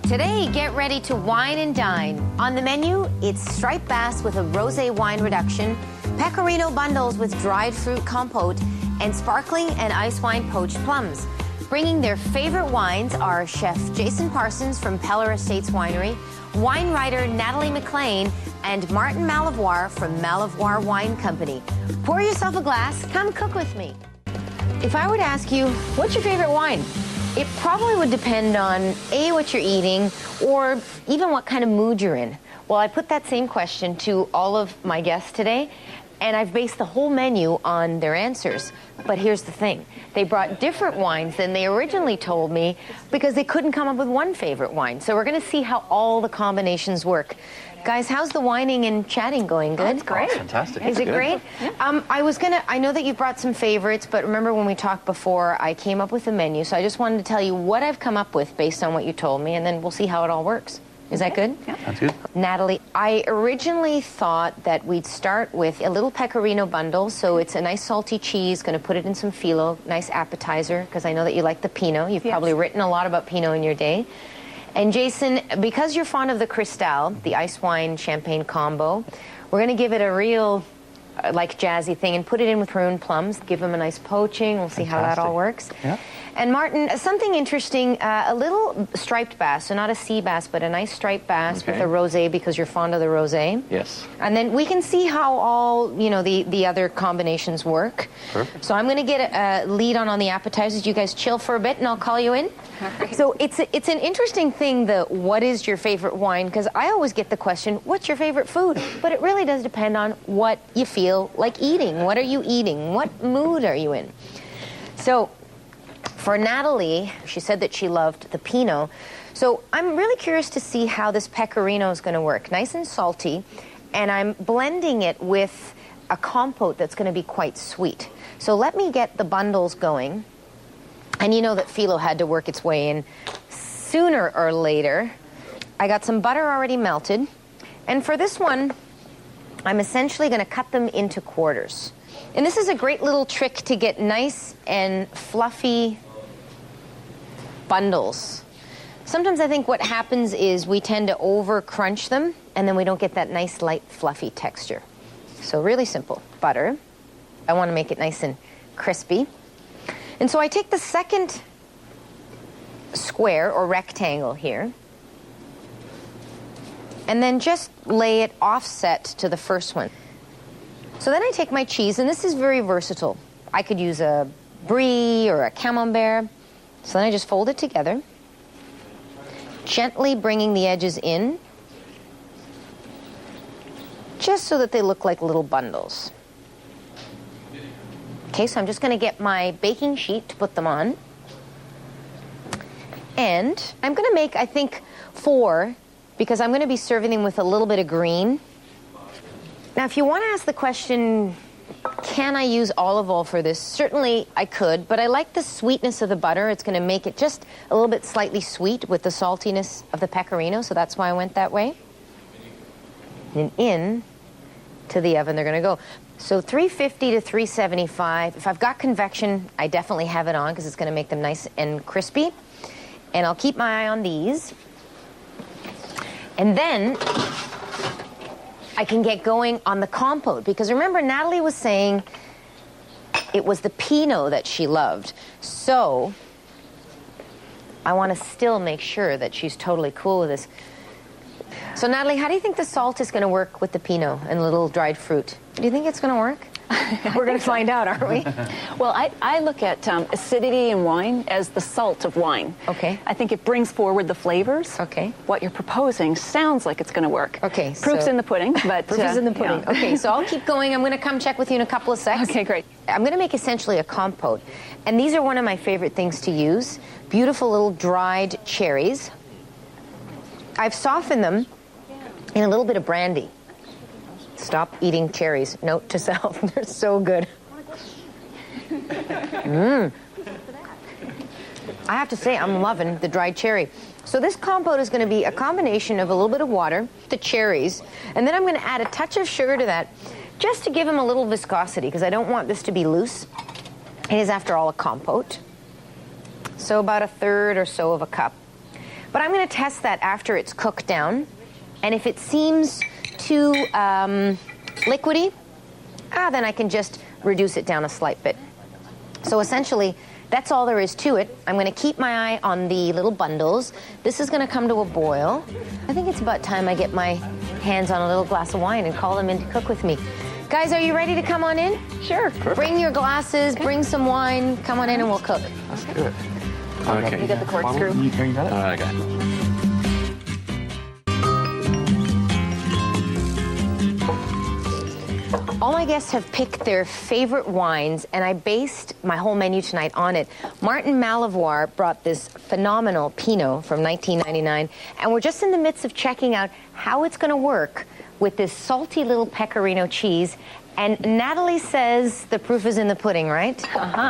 Today, get ready to wine and dine. On the menu, it's striped bass with a rosé wine reduction, pecorino bundles with dried fruit compote, and sparkling and ice wine poached plums. Bringing their favorite wines are Chef Jason Parsons from Peller Estates Winery, wine writer Natalie McLean, and Martin Malivoire from Malivoire Wine Company. Pour yourself a glass, come cook with me. If I were to ask you, what's your favorite wine? It probably would depend on A, what you're eating, or even what kind of mood you're in. Well, I put that same question to all of my guests today, and I've based the whole menu on their answers. But here's the thing. They brought different wines than they originally told me because they couldn't come up with one favorite wine. So we're going to see how all the combinations work. Guys, how's the whining and chatting going? Good? It's great. Oh, fantastic. Is it great? Yeah. I know that you brought some favorites, but remember when we talked before, I came up with a menu. So I just wanted to tell you what I've come up with based on what you told me, and then we'll see how it all works. Is that good? Yeah. Sounds good. Natalie, I originally thought that we'd start with a little pecorino bundle. So it's a nice salty cheese, going to put it in some phyllo, nice appetizer, because I know that you like the Pinot. You've probably written a lot about Pinot in your day. And Jason, because you're fond of the Cristal, the ice wine champagne combo, we're going to give it a real, jazzy thing and put it in with prune plums. Give them a nice poaching. We'll see how that all works. Yeah. And Martin, something interesting, a little striped bass, so not a sea bass, but a nice striped bass with a rosé because you're fond of the rosé. Yes. And then we can see how all, the other combinations work. Perfect. So I'm going to get a lead on the appetizers. You guys chill for a bit and I'll call you in. Right. So it's an interesting thing, what is your favorite wine? Because I always get the question, what's your favorite food? But it really does depend on what you feel like eating. What are you eating? What mood are you in? So for Natalie, she said that she loved the Pinot. So I'm really curious to see how this pecorino is going to work. Nice and salty, and I'm blending it with a compote that's going to be quite sweet. So let me get the bundles going. And you know that phyllo had to work its way in sooner or later. I got some butter already melted. And for this one, I'm essentially going to cut them into quarters. And this is a great little trick to get nice and fluffy bundles. Sometimes I think what happens is we tend to over crunch them and then we don't get that nice light fluffy texture. So really simple. Butter. I want to make it nice and crispy. And so I take the second square or rectangle here and then just lay it offset to the first one. So then I take my cheese, and this is very versatile. I could use a brie or a camembert. So then I just fold it together, gently bringing the edges in, just so that they look like little bundles. Okay, so I'm just going to get my baking sheet to put them on. And I'm going to make, I think, 4, because I'm going to be serving them with a little bit of green. Now, if you want to ask the question, can I use olive oil for this? Certainly I could, but I like the sweetness of the butter. It's going to make it just a little bit slightly sweet with the saltiness of the pecorino, so that's why I went that way. And in to the oven they're going to go. So 350 to 375. If I've got convection, I definitely have it on because it's going to make them nice and crispy. And I'll keep my eye on these. And then I can get going on the compote, because remember, Natalie was saying it was the Pinot that she loved. So I want to still make sure that she's totally cool with this. So Natalie, how do you think the salt is going to work with the Pinot and the little dried fruit? Do you think it's going to work? We're going to find out, aren't we? Well, I look at acidity in wine as the salt of wine. Okay. I think it brings forward the flavors. Okay. What you're proposing sounds like it's going to work. Okay. Proof's in the pudding, but proof is in the pudding. Yeah. Okay, so I'll keep going. I'm going to come check with you in a couple of seconds. Okay, great. I'm going to make essentially a compote, and these are one of my favorite things to use. Beautiful little dried cherries. I've softened them in a little bit of brandy. Stop eating cherries. Note to self, they're so good. I have to say, I'm loving the dried cherry. So this compote is going to be a combination of a little bit of water, the cherries, and then I'm going to add a touch of sugar to that just to give them a little viscosity, because I don't want this to be loose. It is, after all, a compote. So about 1/3 or so of a cup. But I'm going to test that after it's cooked down. And if it seems too liquidy, then I can just reduce it down a slight bit. So essentially, that's all there is to it. I'm going to keep my eye on the little bundles. This is going to come to a boil. I think it's about time I get my hands on a little glass of wine and call them in to cook with me. Guys, are you ready to come on in? Sure. Perfect. Bring your glasses, bring some wine, come on in and we'll cook. That's good. Okay. You got the corkscrew? You got it? Okay. All my guests have picked their favorite wines, and I based my whole menu tonight on it. Martin Malivoire brought this phenomenal Pinot from 1999, and we're just in the midst of checking out how it's going to work with this salty little pecorino cheese. And Natalie says the proof is in the pudding, right? Uh-huh.